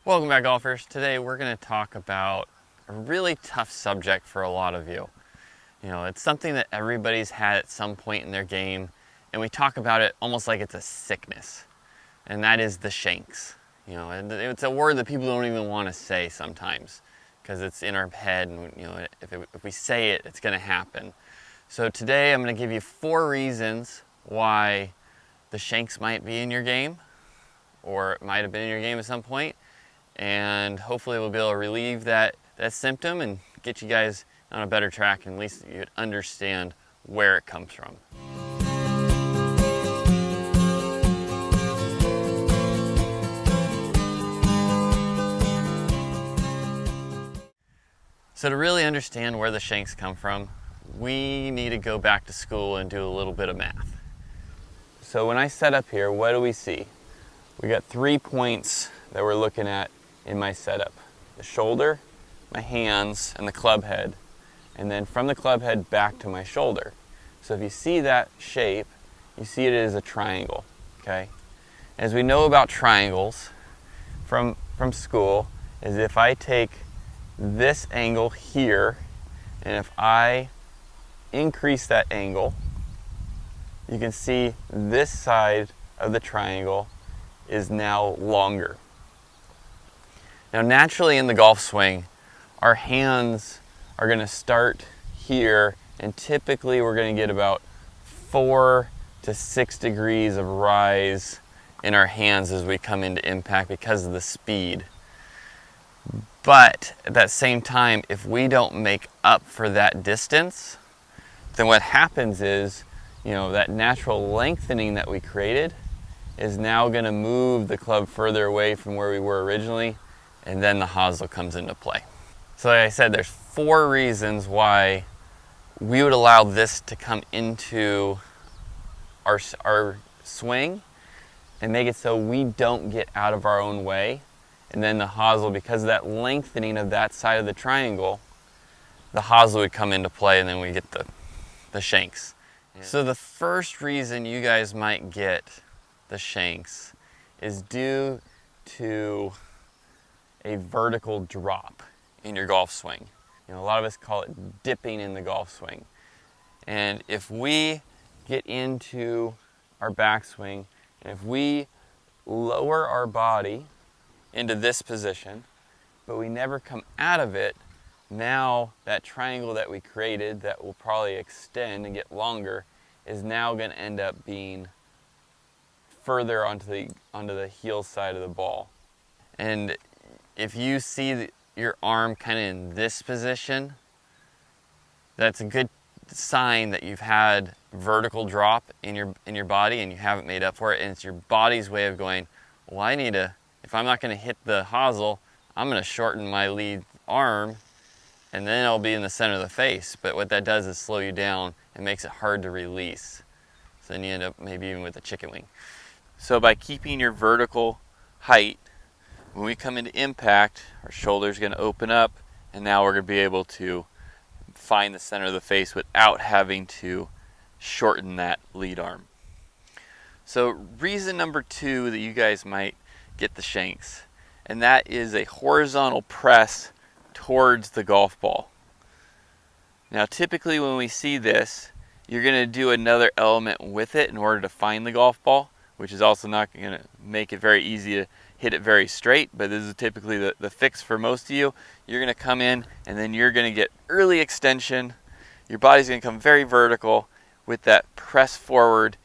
Welcome back, golfers. Today we're going to talk about a really tough subject for a lot of you. You know, it's something that everybody's had at some point in their game, and we talk about it almost like it's a sickness, and that is the shanks. You know, and it's a word that people don't even want to say sometimes because it's in our head, and you know, if we say it, it's going to happen. So today I'm going to give you 4 reasons why the shanks might be in your game, or it might have been in your game at some point, and hopefully we'll be able to relieve that symptom and get you guys on a better track, and at least you understand where it comes from. So to really understand where the shanks come from, we need to go back to school and do a little bit of math. So when I set up here, what do we see? We got 3 points that we're looking at in my setup: the shoulder, my hands, and the club head, and then from the club head back to my shoulder. So if you see that shape, you see it as a triangle. Okay, as we know about triangles from school, is if I take this angle here, and if I increase that angle, you can see this side of the triangle is now longer. Now naturally in the golf swing, our hands are going to start here, and typically we're going to get about 4 to 6 degrees of rise in our hands as we come into impact because of the speed. But at that same time, if we don't make up for that distance, then what happens is, you know, that natural lengthening that we created is now going to move the club further away from where we were originally, and then the hosel comes into play. So like I said, there's 4 reasons why we would allow this to come into our swing and make it so we don't get out of our own way. And then the hosel, because of that lengthening of that side of the triangle, the hosel would come into play, and then we get the shanks. Yeah. So the first reason you guys might get the shanks is due to a vertical drop in your golf swing. You know, a lot of us call it dipping in the golf swing. And if we get into our backswing, and if we lower our body into this position, but we never come out of it, now that triangle that we created that will probably extend and get longer is now going to end up being further onto the heel side of the ball. And if you see your arm kind of in this position, that's a good sign that you've had vertical drop in your body and you haven't made up for it, and it's your body's way of going, well, I need to, if I'm not going to hit the hosel, I'm going to shorten my lead arm, and then I'll be in the center of the face. But what that does is slow you down and makes it hard to release. So then you end up maybe even with a chicken wing. So by keeping your vertical height, when we come into impact, our shoulder's going to open up, and now we're going to be able to find the center of the face without having to shorten that lead arm. So reason number 2 that you guys might get the shanks, and that is a horizontal press towards the golf ball. Now typically when we see this, you're going to do another element with it in order to find the golf ball, which is also not going to make it very easy to hit it very straight, but this is typically the fix for most of you. You're going to come in, and then you're going to get early extension. Your body's going to come very vertical with that press forward,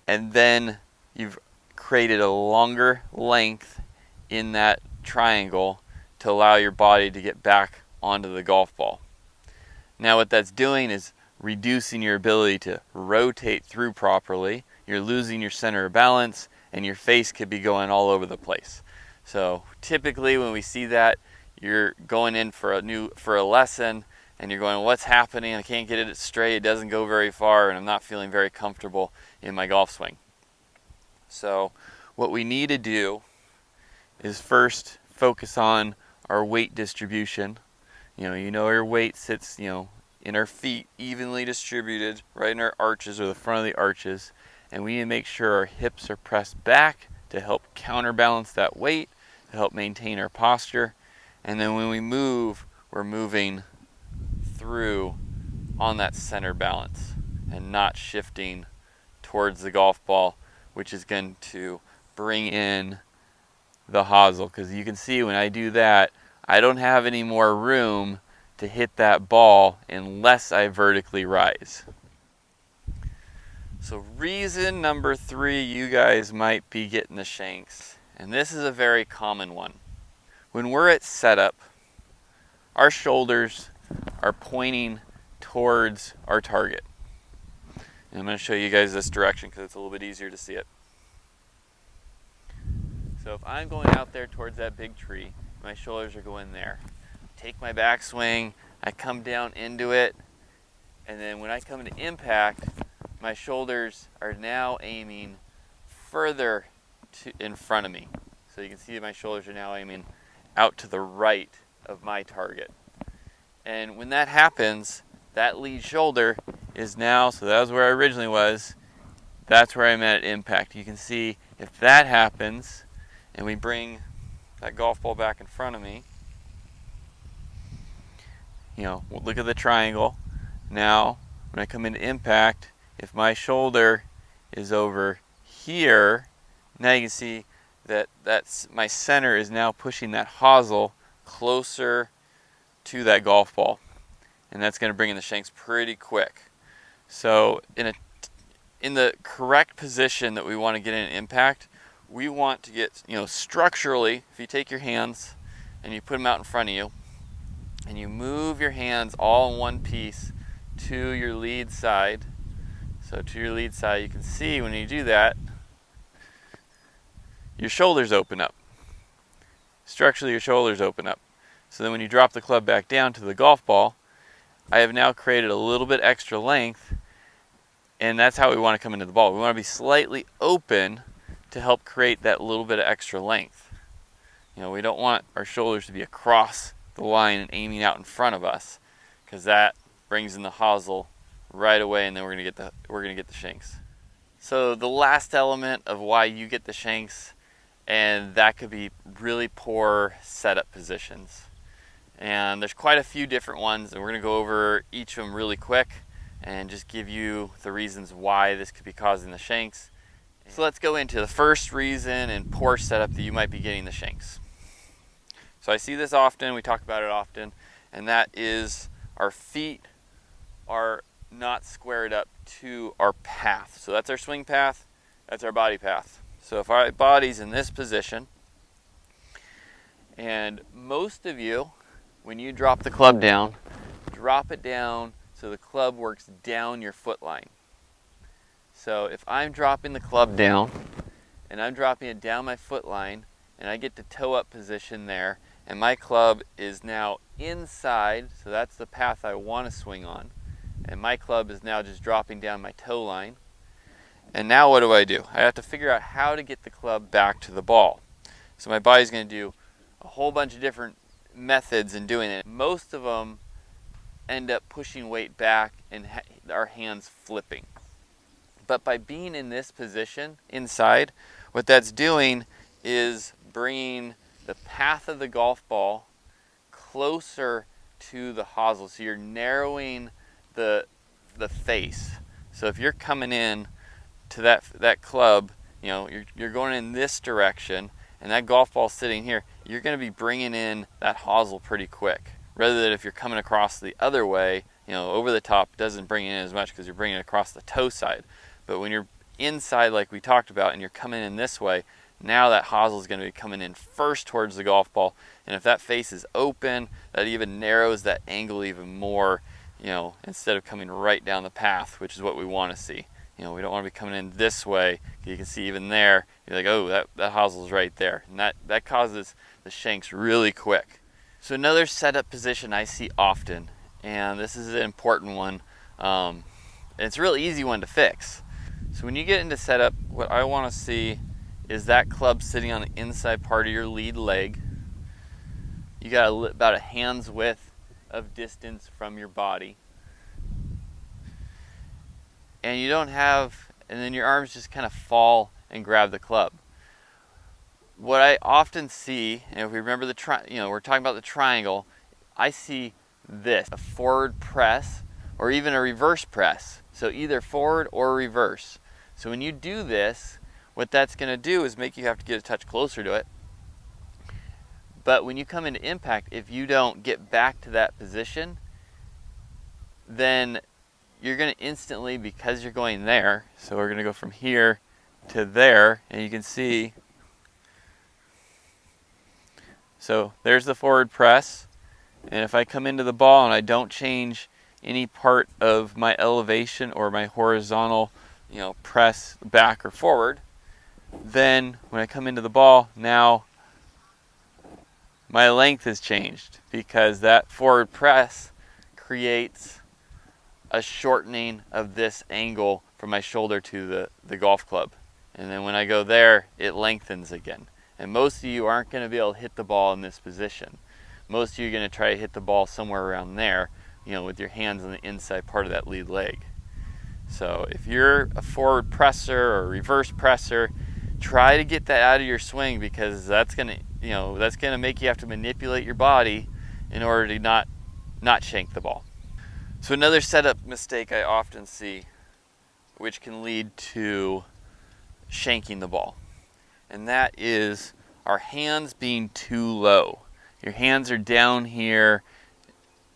and then you've created a longer length in that triangle to allow your body to get back onto the golf ball. Now what that's doing is reducing your ability to rotate through properly. You're losing your center of balance, and your face could be going all over the place. So typically when we see that, you're going in for a lesson, and you're going, what's happening? I can't get it straight, it doesn't go very far, and I'm not feeling very comfortable in my golf swing. So what we need to do is first focus on our weight distribution. You know your weight sits, in our feet, evenly distributed, right in our arches or the front of the arches. And we need to make sure our hips are pressed back to help counterbalance that weight to help maintain our posture. And then when we move, we're moving through on that center balance and not shifting towards the golf ball, which is going to bring in the hosel. Because you can see when I do that, I don't have any more room to hit that ball unless I vertically rise. So reason number 3 you guys might be getting the shanks, and this is a very common one. When we're at setup, our shoulders are pointing towards our target. And I'm going to show you guys this direction because it's a little bit easier to see it. So if I'm going out there towards that big tree, my shoulders are going there. Take my backswing, I come down into it, and then when I come into impact, my shoulders are now aiming further in front of me. So you can see my shoulders are now aiming out to the right of my target. And when that happens, that lead shoulder is now, so that was where I originally was, that's where I'm at impact. You can see if that happens, and we bring that golf ball back in front of me, you know, look at the triangle. Now, when I come into impact, if my shoulder is over here, now you can see that my center is now pushing that hosel closer to that golf ball. And that's going to bring in the shanks pretty quick. So in the correct position that we want to get in impact, we want to get, you know, structurally, if you take your hands and you put them out in front of you, and you move your hands all in one piece to your lead side. So to your lead side, you can see when you do that, your shoulders open up. Structurally, your shoulders open up. So then when you drop the club back down to the golf ball, I have now created a little bit extra length, and that's how we want to come into the ball. We want to be slightly open to help create that little bit of extra length. You know, we don't want our shoulders to be across the line and aiming out in front of us, because that brings in the hosel right away, and then we're gonna get the shanks. So the last element of why you get the shanks, and that could be really poor setup positions. And there's quite a few different ones, and we're gonna go over each of them really quick and just give you the reasons why this could be causing the shanks. So let's go into the first reason in poor setup that you might be getting the shanks. So I see this often, we talk about it often, and that is our feet are not squared up to our path. So that's our swing path, that's our body path. So if our body's in this position, and most of you, when you drop the club down, drop it down so the club works down your foot line. So if I'm dropping the club down, and I'm dropping it down my foot line, and I get to toe up position there, and my club is now inside, so that's the path I want to swing on, and my club is now just dropping down my toe line. And now what do? I have to figure out how to get the club back to the ball. So my body's going to do a whole bunch of different methods in doing it. Most of them end up pushing weight back and our hands flipping. But by being in this position inside, what that's doing is bringing the path of the golf ball closer to the hosel. So you're narrowing the face. So if you're coming in to that club, you know, you're going in this direction, and that golf ball's sitting here, you're going to be bringing in that hosel pretty quick. Rather than if you're coming across the other way, you know, over the top doesn't bring it in as much because you're bringing it across the toe side. But when you're inside, like we talked about, and you're coming in this way, now that hosel is going to be coming in first towards the golf ball. And if that face is open, that even narrows that angle even more, you know, instead of coming right down the path, which is what we want to see. You know, we don't want to be coming in this way. You can see even there, you're like, oh, that hosel's right there. And that causes the shanks really quick. So another setup position I see often, and this is an important one, and it's a real easy one to fix. So when you get into setup, what I want to see is that club sitting on the inside part of your lead leg. You got about a hand's width of distance from your body. And you don't have, and then your arms just kind of fall and grab the club. what I often see, and if we remember we're talking about the triangle, I see this, a forward press or even a reverse press. So either forward or reverse. So when you do this, what that's going to do is make you have to get a touch closer to it. But when you come into impact, if you don't get back to that position, then you're going to instantly, because you're going there, so we're going to go from here to there, and you can see, so there's the forward press, and if I come into the ball and I don't change any part of my elevation or my horizontal, press back or forward, then when I come into the ball, now my length has changed, because that forward press creates a shortening of this angle from my shoulder to the golf club. And then when I go there, it lengthens again. And most of you aren't going to be able to hit the ball in this position. Most of you are going to try to hit the ball somewhere around there, with your hands on the inside part of that lead leg. So if you're a forward presser or reverse presser, try to get that out of your swing, because that's going to make you have to manipulate your body in order to not shank the ball. So another setup mistake I often see, which can lead to shanking the ball, and that is our hands being too low. Your hands are down here,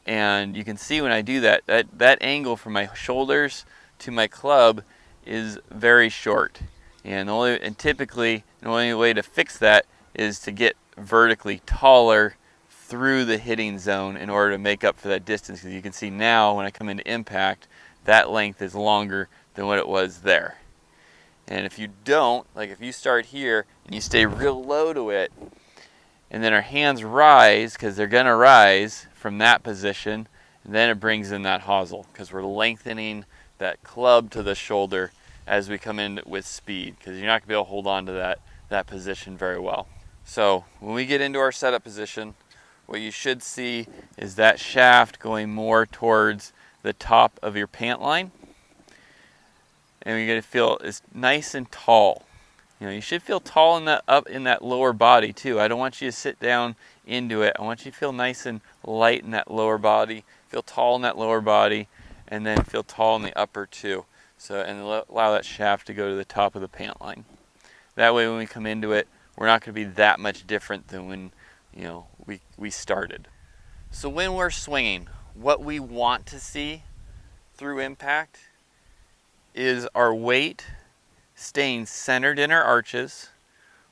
and you can see when I do that angle from my shoulders to my club is very short. And typically the only way to fix that is to get vertically taller through the hitting zone in order to make up for that distance. Because you can see now when I come into impact, that length is longer than what it was there. And if you don't, like if you start here and you stay real low to it, and then our hands rise, because they're going to rise from that position, and then it brings in that hosel, because we're lengthening that club to the shoulder as we come in with speed, because you're not going to be able to hold on to that position very well. So when we get into our setup position, what you should see is that shaft going more towards the top of your pant line, and you're going to feel it's nice and tall. You should feel tall up in that lower body too. I don't want you to sit down into it. I want you to feel nice and light in that lower body. Feel tall in that lower body, and then feel tall in the upper too. And allow that shaft to go to the top of the pant line. That way when we come into it, we're not going to be that much different than when we started. So when we're swinging, what we want to see through impact is our weight staying centered in our arches.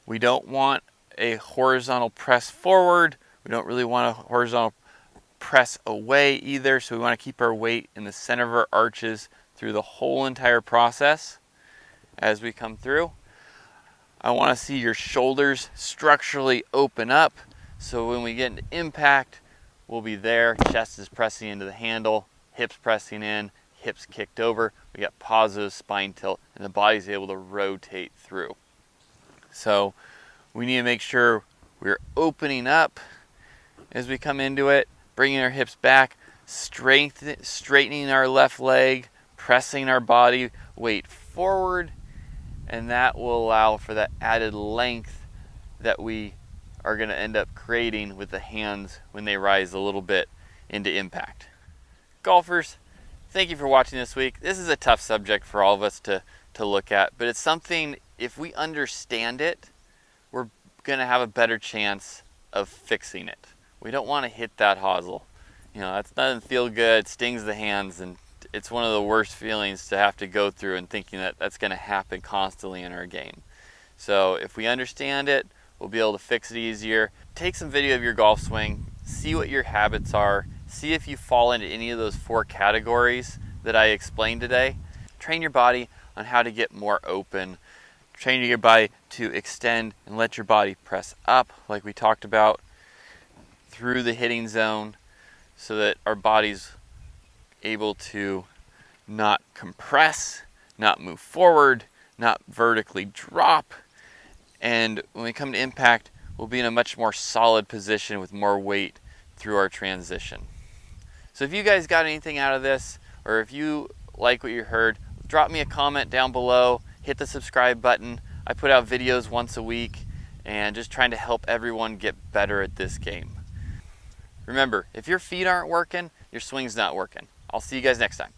We don't want a horizontal press forward. We don't really want a horizontal press away either. So we want to keep our weight in the center of our arches through the whole entire process as we come through. I want to see your shoulders structurally open up, so when we get into impact, we'll be there. Chest is pressing into the handle, hips pressing in, hips kicked over. We got positive spine tilt, and the body's able to rotate through. So we need to make sure we're opening up as we come into it, bringing our hips back, straightening our left leg, pressing our body weight forward, and that will allow for that added length that we are going to end up creating with the hands when they rise a little bit into impact. Golfers, thank you for watching this week. This is a tough subject for all of us to look at, but it's something, if we understand it, we're going to have a better chance of fixing it. We don't want to hit that hosel. That doesn't feel good, it stings the hands, and it's one of the worst feelings to have to go through and thinking that that's going to happen constantly in our game. So if we understand it, we'll be able to fix it easier. Take some video of your golf swing, see what your habits are, see if you fall into any of those 4 categories that I explained today. Train your body on how to get more open. Train your body to extend and let your body press up, like we talked about, through the hitting zone, so that our body's able to not compress, not move forward, not vertically drop. And when we come to impact, we'll be in a much more solid position with more weight through our transition. So if you guys got anything out of this, or if you like what you heard, drop me a comment down below, hit the subscribe button. I put out videos once a week, and just trying to help everyone get better at this game. Remember, if your feet aren't working, your swing's not working. I'll see you guys next time.